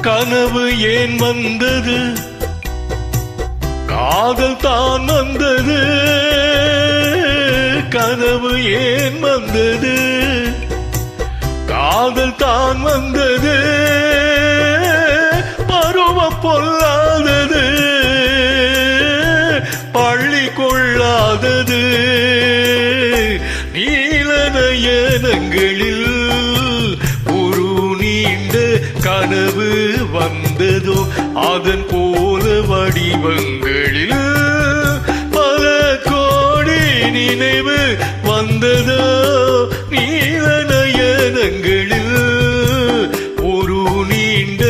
கனவு ஏன் வந்தது, காதல் தான் வந்தது. கனவு ஏன் வந்தது, காதல் தான் வந்தது. பருவம் பொல்லாதது, பள்ளி கொள்ளாதது. நீல நயனங்களில் ஒரு நீண்ட கனவு வந்ததோ, அதன் போல வடிவங்களில் பல கோடி நினைவு வந்ததோ. நீல நயனங்களில் ஒரு நீண்ட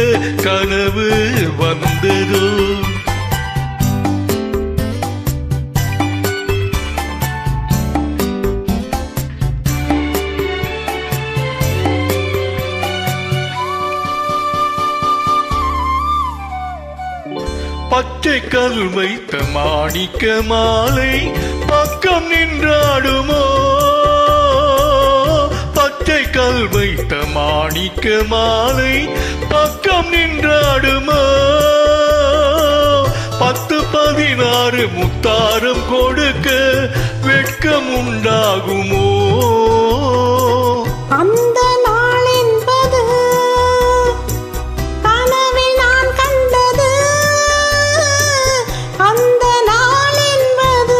கனவு வந்ததோ. பச்சை கல் வைத்த மாணிக்க மாலை பக்கம் நின்றாடுமோ, பச்சை கல் வைத்த மாணிக்க மாலை பக்கம் நின்றாடுமோ. 10-16 முத்தாரம் கொடுக்க வெட்கம் உண்டாகுமோ. அந்த நாள் என்பது கனவில் நான் கண்டது, அந்த நாள் என்பது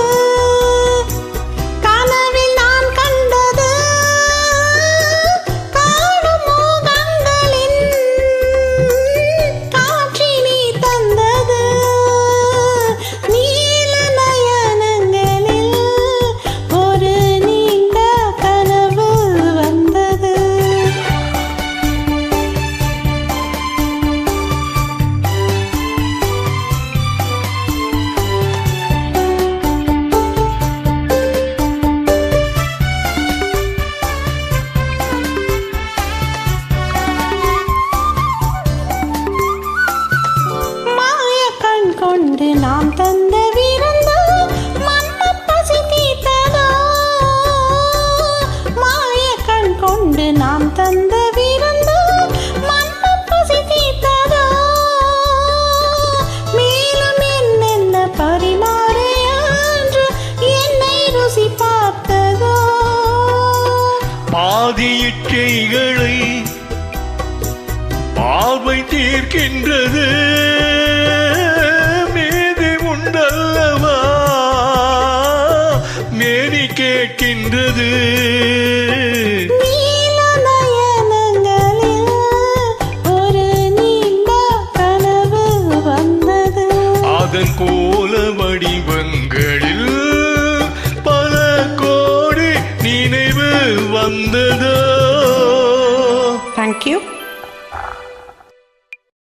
கனவில் நான் கண்டது. காணும் மோகங்களின் காட்சி நீ தந்தது. நீல நயனங்களில் ஒரு நீண்ட கனவு வந்தது. மாய கண் கொண்டு நாம் தந்த விருந்து மன்னம் பசி தீர்த்ததோ. மாய கண் கொண்டு நாம் தந்த விருந்து மன்னம் பசி தீர்த்ததோ. மேலும் என்னென்ன பரிமாறு என்று என்னை ருசி பார்த்ததோ. பாதி இச்சைகளை பார்வை தீர்க்கின்றது, மீதி உண்டல்லவா மேனி கேட்கின்றது. நீல நயனங்களில் ஒரு நீண்ட கனவு வந்தது, அதன் கோல வடிவங்களில் பல கோடி நினைவு வந்ததோ. Thank you.